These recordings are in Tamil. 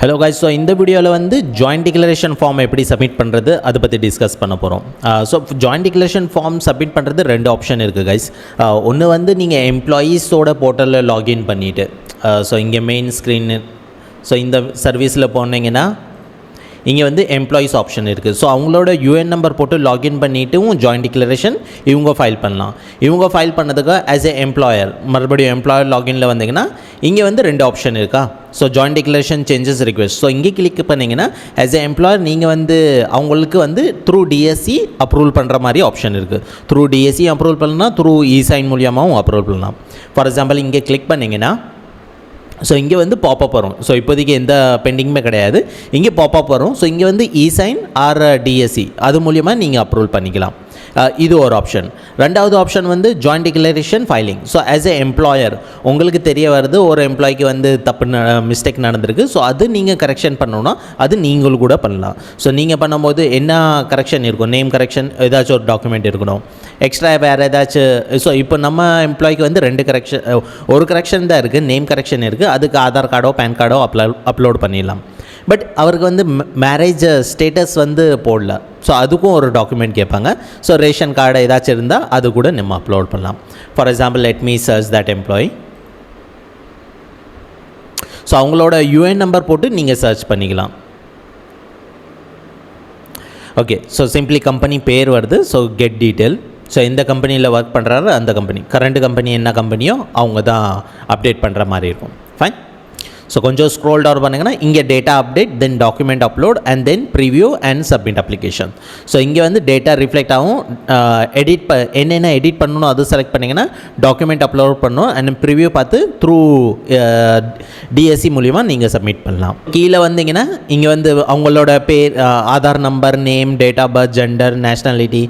ஹலோ guys, ஸோ இந்த வீடியோவில் வந்து ஜாயிண்ட் டிக்ளரேஷன் ஃபார்ம் எப்படி சப்மிட் பண்ணுறது அதை பற்றி டிஸ்கஸ் பண்ண போகிறோம். So joint declaration form submit பண்ணுறது ரெண்டு ஆப்ஷன் இருக்குது கைஸ். ஒன்று வந்து நீங்கள் எம்ப்ளாயீஸோட போர்ட்டலில் லாகின் பண்ணிவிட்டு ஸோ இங்கே மெயின் ஸ்க்ரீன் ஸோ இந்த சர்வீஸில் போனீங்கன்னா இங்கே வந்து எம்ப்ளாயீஸ் ஆப்ஷன் இருக்குது. ஸோ அவங்களோட யூஎன் நம்பர் போட்டு லாகின் பண்ணிவிட்டும் ஜாயிண்ட் டிக்ளரேஷன் இவங்க ஃபைல் பண்ணலாம். இவங்க ஃபைல் பண்ணதுக்கு ஆஸ் எ எம்ப்ளாயர் மறுபடியும் எம்ப்ளாயர் லாகினில் வந்தீங்கன்னா இங்கே வந்து ரெண்டு ஆப்ஷன் இருக்கா. So joint declaration changes request. So இங்கே கிளிக் பண்ணிங்கன்னா ஆஸ் எ எம்ப்ளாயர் நீங்கள் வந்து அவங்களுக்கு வந்து த்ரூ டிஎஸ்சி அப்ரூவல் பண்ணுற மாதிரி ஆப்ஷன் இருக்குது. த்ரூ டிஎஸ்சி அப்ரூவல் பண்ணலாம், த்ரூ இசைன் மூலியமாகவும் அப்ரூவல் பண்ணலாம். ஃபார் எக்ஸாம்பிள் இங்கே கிளிக் பண்ணிங்கன்னா ஸோ இங்கே வந்து பாப்அப் வரும். ஸோ இப்போதைக்கு எந்த பெண்டிங்குமே கிடையாது, இங்கே பாப்அப் வரும். ஸோ இங்கே வந்து இசைன் ஆர் டிஎஸ்சி அது மூலியமாக நீங்கள் அப்ரூவல் பண்ணிக்கலாம். இது ஒரு ஆப்ஷன். ரெண்டாவது ஆப்ஷன் வந்து joint declaration filing. So as a employer உங்களுக்கு தெரிய வருது ஒரு எம்ப்ளாய்க்கு வந்து தப்பு மிஸ்டேக் நடந்திருக்கு. ஸோ அது நீங்கள் கரெக்ஷன் பண்ணணுன்னா அது நீங்களும் கூட பண்ணலாம். ஸோ நீங்கள் பண்ணும்போது என்ன கரெக்ஷன் இருக்கும், நேம் கரெக்ஷன் ஏதாச்சும் ஒரு டாக்குமெண்ட் இருக்கணும், எக்ஸ்ட்ரா வேறு ஏதாச்சும். ஸோ இப்போ நம்ம எம்ப்ளாய்க்கு வந்து ரெண்டு கரெக்ஷன், ஒரு கரெக்ஷன் தான் இருக்குது, நேம் கரெக்ஷன் இருக்குது. அதுக்கு ஆதார் கார்டோ பேன் கார்டோ அப்லோட் பண்ணிடலாம். பட் அவருக்கு வந்து மேரேஜ் ஸ்டேட்டஸ் வந்து போடல. ஸோ அதுக்கும் ஒரு டாக்குமெண்ட் கேட்பாங்க. ஸோ ரேஷன் கார்டு ஏதாச்சும் இருந்தால் அது கூட நம்ம அப்லோட் பண்ணலாம். For example let me search that employee. So அவங்களோட யூஎன் நம்பர் போட்டு நீங்கள் சர்ச் பண்ணிக்கலாம். ஓகே, ஸோ சிம்பிளி கம்பெனி பேர் வருது. So get detail. ஸோ எந்த கம்பெனியில் ஒர்க் பண்ணுறாரோ அந்த கம்பெனி, கரண்ட் கம்பெனி என்ன கம்பெனியோ அவங்க தான் அப்டேட் பண்ணுற மாதிரி இருக்கும். ஃபைன். ஸோ கொஞ்சம் ஸ்க்ரோல் டவுன் பண்ணிங்கன்னா இங்கே data update, then document upload and then preview and submit application. So இங்கே வந்து டேட்டா ரிஃப்ளெக்ட் ஆகும். என்னென்ன எடிட் பண்ணணும் அது செலக்ட் பண்ணிங்கன்னா டாக்குமெண்ட் அப்லோட் பண்ணணும் அண்ட் ப்ரிவியூ பார்த்து த்ரூ டிஎஸ்சி மூலிமா நீங்கள் சப்மிட் பண்ணலாம். கீழே வந்தீங்கன்னா இங்கே வந்து அவங்களோட பேர், Aadhaar number, name, date of birth, gender, nationality,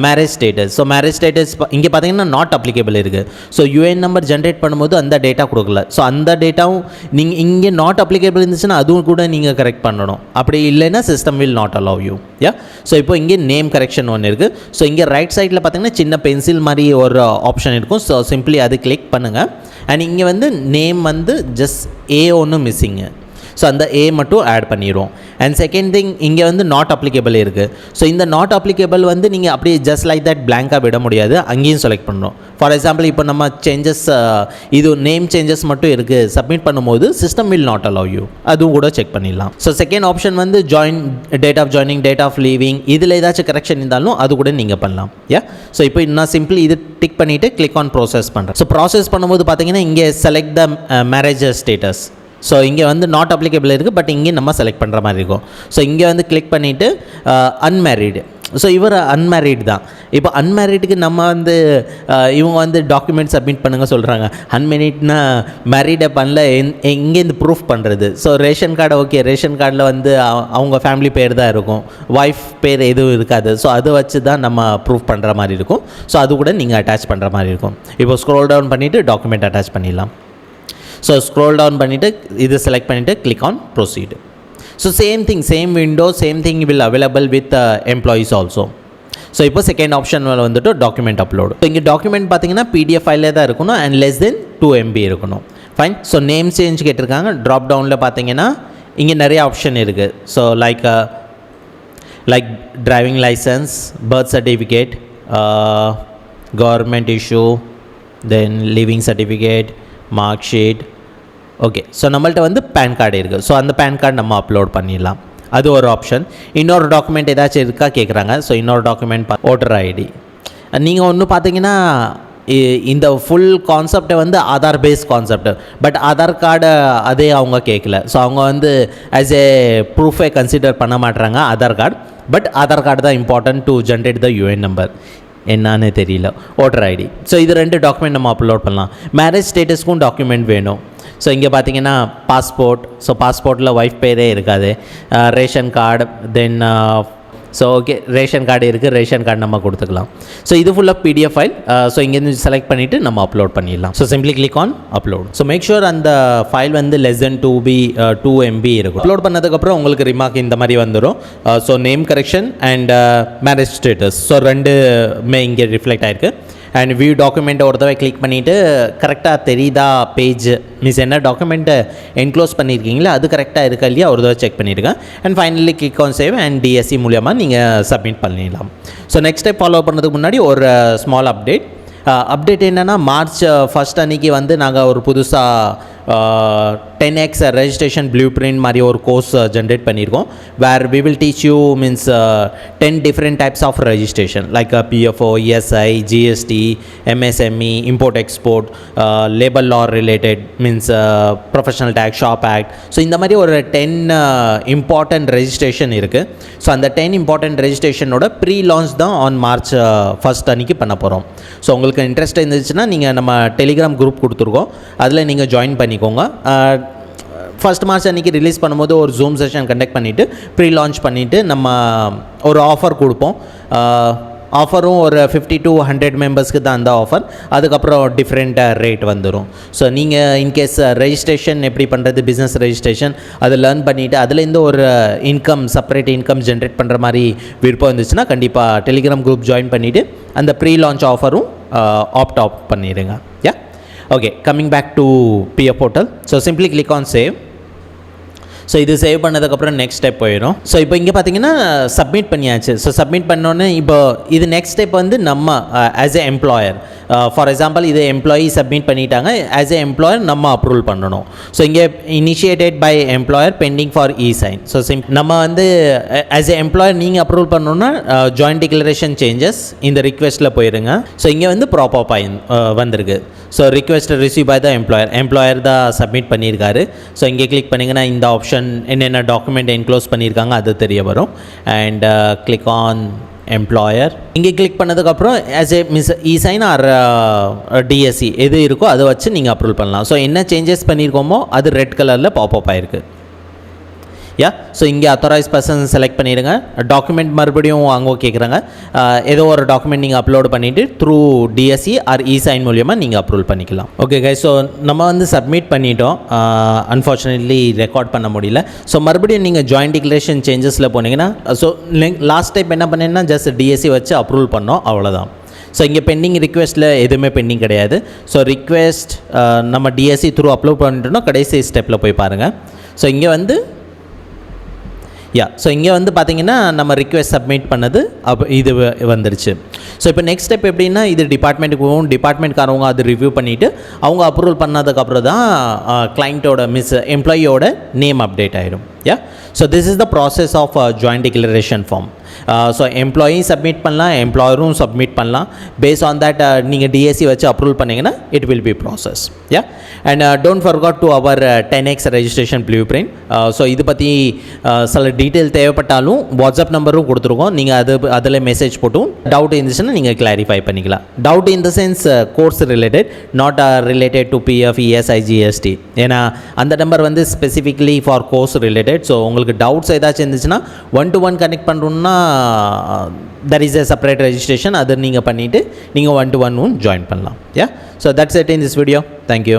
marriage status. So marriage status இங்கே பார்த்தீங்கன்னா நாட் அப்ளிகேபிள் இருக்குது. ஸோ யூஎன் நம்பர் ஜென்ரேட் பண்ணும்போது அந்த டேட்டா கொடுக்கல. ஸோ அந்த டேட்டாவும் நீங்கள் இங்கே நாட் அப்ளிகேபிள் இருந்துச்சுன்னா அதுவும் கூட நீங்கள் கரெக்ட் பண்ணணும். அப்படி இல்லைன்னா system will not allow you. Yeah. So இப்போ இங்கே நேம் கரெக்ஷன் ஒன்று இருக்குது. ஸோ இங்கே ரைட் சைடில் பார்த்தீங்கன்னா சின்ன பென்சில் மாதிரி ஒரு ஆப்ஷன் இருக்கும். ஸோ சிம்பிளி அது கிளிக் பண்ணுங்கள். அண்ட் இங்கே வந்து நேம் வந்து ஜஸ்ட் ஏ ஒன்று மிஸ்ஸிங்கு. ஸோ அந்த ஏ மட்டும் ஆட் பண்ணிடுவோம். அண்ட் செகண்ட் திங் இங்கே வந்து நாட் அப்ளிகேபிள் இருக்குது. ஸோ இந்த நாட் அப்ளிகேபிள் வந்து நீங்கள் அப்படியே ஜஸ்ட் லைக் தட் பிளாங்காக விட முடியாது, அங்கேயும் செலக்ட் பண்ணுறோம். ஃபார் எக்ஸாம்பிள் இப்போ நம்ம சேஞ்சஸ், இது நேம் சேஞ்சஸ் மட்டும் இருக்குது சப்மிட் பண்ணும்போது system will not allow you, அதுவும் கூட செக் பண்ணிடலாம். ஸோ செகண்ட் ஆப்ஷன் வந்து date of joining, date of leaving, இதில் ஏதாச்சும் கரெக்ஷன் இருந்தாலும் அது கூட நீங்கள் பண்ணலாம். யா. ஸோ இப்போ நான் சிம்பிளி இது டிக் பண்ணிவிட்டு கிளிக் ஆன் ப்ராசஸ் பண்ணுறேன். ஸோ ப்ராசஸ் பண்ணும்போது பார்த்தீங்கன்னா இங்கே select the marriage status. So இங்கே வந்து நாட் அப்ளிகேபிள் இருக்குது, பட் இங்கே நம்ம செலக்ட் பண்ணுற மாதிரி இருக்கும். ஸோ இங்கே வந்து கிளிக் பண்ணிவிட்டு அன்மேரிடு. ஸோ இவர் அன்மேரிட் தான். இப்போ அன்மேரிடுக்கு நம்ம வந்து இவங்க வந்து டாக்குமெண்ட் சப்மிட் பண்ணுங்க சொல்கிறாங்க. அன்மேரிட்னா மேரிடை பண்ணல, எங்கேருந்து ப்ரூஃப் பண்ணுறது? So ration card, okay, ration கார்டில் வந்து அவங்க ஃபேமிலி பேர் தான் இருக்கும், ஒய்ஃப் பேர் எதுவும் இருக்காது. ஸோ அதை வச்சு தான் நம்ம ப்ரூஃப் பண்ணுற மாதிரி இருக்கும். ஸோ அது கூட நீங்கள் அட்டாச் பண்ணுற மாதிரி இருக்கும். இப்போ ஸ்க்ரோல் டவுன் பண்ணிவிட்டு டாக்குமெண்ட் அட்டாச் பண்ணிடலாம். ஸோ ஸ்க்ரோல் டவுன் பண்ணிவிட்டு இது செலக்ட் பண்ணிவிட்டு click on proceed. So same thing, same window, same thing will available with employees also. So இப்போ செகண்ட் ஆப்ஷன் வந்துட்டு டாக்குமெண்ட் அப்லோடு. ஸோ இங்கே டாக்குமெண்ட் பார்த்தீங்கன்னா பிடிஎஃப் ஃபைலே தான் இருக்கணும் அண்ட் லெஸ் தென் 2 MB இருக்கணும். ஃபைன். ஸோ நேம் சேஞ்ச் கேட்டிருக்காங்க. ட்ராப் டவுனில் பார்த்தீங்கன்னா இங்கே நிறைய ஆப்ஷன் இருக்குது. So like driving licence, birth certificate, government issue, then living certificate, mark sheet. Okay. So நம்மள்ட்ட வந்து பேன் கார்டு இருக்குது. ஸோ அந்த பேன் கார்டு நம்ம அப்லோட் பண்ணிடலாம். அது ஒரு ஆப்ஷன். இன்னொரு டாக்குமெண்ட் ஏதாச்சும் இருக்கா கேட்குறாங்க. ஸோ இன்னொரு டாக்குமெண்ட் ஓட்டர் ஐடி. நீங்கள் ஒன்று பார்த்தீங்கன்னா இந்த ஃபுல் கான்செப்டை வந்து Aadhaar based concept, but Aadhaar கார்டை அதே அவங்க கேட்கல. ஸோ அவங்க வந்து ஆஸ் ஏ ப்ரூஃபை கன்சிடர் பண்ண மாட்டுறாங்க Aadhaar card. But Aadhaar card தான் important to generate the UAN number. என்னன்னு தெரியல, ஓட்டர் ஐடி. ஸோ இது ரெண்டு டாக்குமெண்ட் நம்ம அப்லோட் பண்ணலாம். மேரேஜ் ஸ்டேட்டஸ்க்கும் டாக்குமெண்ட் வேணும். ஸோ இங்கே பார்த்தீங்கன்னா பாஸ்போர்ட். ஸோ பாஸ்போர்ட்டில் ஒய்ஃப் பேரே இருக்காது. Ration card, then so okay, ration card இருக்குது, ரேஷன் கார்டு நம்ம கொடுத்துக்கலாம். ஸோ இது ஃபுல்லாக பிடிஎஃப் ஃபைல். ஸோ இங்கேருந்து செலக்ட் பண்ணிவிட்டு நம்ம அப்லோட் பண்ணிடலாம். So simply click on upload. So make sure அந்த ஃபைல் வந்து லெஸ் தென் 2 MB இருக்கும். அப்லோட் பண்ணதுக்கப்புறம் உங்களுக்கு ரிமார்க் இந்த மாதிரி வந்துடும். So name correction and marriage status, so ரெண்டுமே இங்கே ரிஃப்ளெக்ட் ஆகிருக்கு. அண்ட் வியூ டாக்குமெண்ட்டை ஒரு தடவை கிளிக் பண்ணிவிட்டு கரெக்டாக தெரியுதா பேஜ் மீன்ஸ் என்ன டாக்குமெண்ட்டை என்க்ளோஸ் பண்ணியிருக்கீங்களா அது கரெக்டாக இருக்கா இல்லையா ஒரு தடவை செக் பண்ணியிருக்கேன். And finally click on save and DSC மூலியமாக நீங்கள் சப்மிட் பண்ணிடலாம். ஸோ நெக்ஸ்ட் ஸ்டெப் ஃபாலோ பண்ணுறதுக்கு முன்னாடி ஒரு ஸ்மால் அப்டேட் என்னென்னா மார்ச் 1 அன்றைக்கி வந்து நாங்கள் ஒரு புதுசாக 10x ரெஜிஸ்ட்ரேஷன் ப்ளூ பிரிண்ட் மாதிரி ஒரு கோர்ஸ் ஜென்ரேட் பண்ணியிருக்கோம். Where we will teach you means 10 different types of registration like PFO, ESI, GST, MSME, import export, labour law related means professional tax, shop act. So இந்த மாதிரி ஒரு 10 இம்பார்ட்டண்ட் ரெஜிஸ்ட்ரேஷன் இருக்குது. ஸோ அந்த 10 இம்பார்ட்டண்ட் ரெஜிஸ்ட்ரேஷனோட ப்ரீ லான்ச் தான் ஆன் மார்ச் 1 அன்றைக்கி பண்ண போகிறோம். ஸோ உங்களுக்கு இன்ட்ரெஸ்ட் இருந்துச்சுன்னா நீங்கள் நம்ம டெலிகிராம் குரூப் கொடுத்துருக்கோம், அதில் நீங்கள் ஜாயின் பண்ணிக்கோங்க. 1 மார்ச் அன்றைக்கி ரிலீஸ் பண்ணும்போது ஒரு ஜூம் செஷன் கண்டக்ட் பண்ணிவிட்டு ப்ரீ லான்ச் பண்ணிவிட்டு நம்ம ஒரு ஆஃபர் கொடுப்போம். ஆஃபரும் ஒரு 50 to 100 மெம்பர்ஸ்க்கு தான் அந்த ஆஃபர். அதுக்கப்புறம் டிஃப்ரெண்ட் ரேட் வந்துடும். ஸோ நீங்கள் இன்கேஸ் ரெஜிஸ்ட்ரேஷன் எப்படி பண்ணுறது, பிஸ்னஸ் ரெஜிஸ்ட்ரேஷன் அதை லேர்ன் பண்ணிவிட்டு அதுலேருந்து ஒரு செப்பரேட் இன்கம் ஜென்ரேட் பண்ணுற மாதிரி விருப்பம் இருந்துச்சுன்னா கண்டிப்பாக டெலிகிராம் குரூப் ஜாயின் பண்ணிவிட்டு அந்த ப்ரீ லான்ச் ஆஃபரும் ஆப்ட் பண்ணிடுங்க. Yeah okay, coming back to PF portal. So simply click on save. So இது சேவ் பண்ணதுக்கப்புறம் நெக்ஸ்ட் ஸ்டெப் போயிடும். ஸோ இப்போ இங்கே பார்த்தீங்கன்னா சப்மிட் பண்ணியாச்சு. ஸோ சப்மிட் பண்ணோன்னே இப்போ இது நெக்ஸ்ட் ஸ்டெப் வந்து நம்ம as a employer, for example இது எம்ப்ளாயி சப்மிட் பண்ணிட்டாங்க, ஆஸ் எ எம்ப்ளாயர் நம்ம அப்ரூவல் பண்ணணும். ஸோ இங்கே initiated by employer pending for e sign. So நம்ம வந்து ஆஸ் எ எம்ப்ளாயர் நீங்கள் அப்ரூவல் பண்ணணுன்னா ஜாயின்ட் டிக்ளரேஷன் சேஞ்சஸ் இந்த ரிக்வெஸ்ட்டில் போயிடுங்க. ஸோ இங்கே வந்து ப்ராப்பப் வந்திருக்கு. So request receive by the employer தான் சப்மிட் பண்ணியிருக்காரு. ஸோ இங்கே கிளிக் பண்ணிங்கன்னா இந்த ஆப்ஷன் என்னென்ன டாக்குமெண்ட் என்க்ளோஸ் பண்ணியிருக்காங்க அது தெரிய வரும். And click on employer. இங்கே கிளிக் பண்ணதுக்கப்புறம் ஆஸ் ஏ இ-சைன் ஆர் டிஎஸ்சி எது இருக்கோ அதை வச்சு நீங்கள் அப்ரூவல் பண்ணலாம். ஸோ என்ன சேஞ்சஸ் பண்ணியிருக்கோமோ அது ரெட் கலரில் பாப்அப் ஆகிருக்கு. ஸோ இங்கே அத்தாரைஸ் பர்சன் செலக்ட் பண்ணிடுங்க. டாக்குமெண்ட் மறுபடியும் அங்கே கேட்குறாங்க, ஏதோ ஒரு டாக்குமெண்ட் நீங்கள் அப்லோட் பண்ணிவிட்டு த்ரூ டிஎஸ்சி ஆர் இ-சைன் மூலியமாக நீங்கள் அப்ரூவல் பண்ணிக்கலாம். ஓகே கைஸ், ஸோ நம்ம வந்து சப்மிட் பண்ணிட்டோம். அன்ஃபார்ச்சுனேட்லி ரெக்கார்ட் பண்ண முடியல. ஸோ மறுபடியும் நீங்கள் ஜாயின்ட் டிக்ளரேஷன் சேஞ்சஸில் போனீங்கன்னா ஸோ லாஸ்ட் டைம் என்ன பண்ணீங்கன்னா ஜஸ்ட் டிஎஸ்சி வச்சு அப்ரூவல் பண்ணோம், அவ்வளோதான். ஸோ இங்கே பெண்டிங் ரிக்வெஸ்ட்டில் எதுவுமே பெண்டிங் கிடையாது. ஸோ ரிக்வெஸ்ட் நம்ம டிஎஸ்சி த்ரூ அப்லோட் பண்ணிட்டோம்னா கடைசி ஸ்டெப்பில் போய் பாருங்கள். ஸோ இங்கே வந்து ஸோ இங்கே வந்து பார்த்தீங்கன்னா நம்ம ரிக்வெஸ்ட் சப்மிட் பண்ணது இது வந்துருச்சு. ஸோ இப்போ நெக்ஸ்ட் ஸ்டெப் எப்படின்னா இது டிபார்ட்மெண்ட்டுக்கு போகும், டிபார்ட்மெண்ட்காரவங்க அது ரிவ்யூ பண்ணிவிட்டு அவங்க அப்ரூவல் பண்ணதுக்கப்புறம் தான் கிளைண்ட்டோட எம்ப்ளாயியோட நேம் அப்டேட் ஆகிடும். So this is the process of joint declaration form. So employee submit பண்ணலாம், எம்ப்ளாயரும் சப்மிட் பண்ணலாம். பேஸ் ஆன் தட் நீங்கள் டிஎஸ்சி வச்சு அப்ரூவல் பண்ணிங்கன்னா it will be process. And don't forget to our 10x registration blueprint. So இது பற்றி சில டீட்டெயில் தேவைப்பட்டாலும் வாட்ஸ்அப் நம்பரும் கொடுத்துருக்கோம். நீங்கள் அதில் மெசேஜ் போட்டும் டவுட் இருந்துச்சுன்னா நீங்கள் கிளாரிஃபை பண்ணிக்கலாம். Doubt in the sense course related, not related to PF, ESI, GST. ஏன்னா அந்த நம்பர் வந்து specifically for course related. So உங்களுக்கு டவுட்ஸ் ஏதாச்சும் இருந்துச்சுன்னா 1-to-1 கனெக்ட் பண்ணுறோன்னா there is a separate registration. அதை நீங்கள் பண்ணிவிட்டு நீங்கள் 1-to-1 ஜாயின் பண்ணலாம். So that's it in this video. Thank you.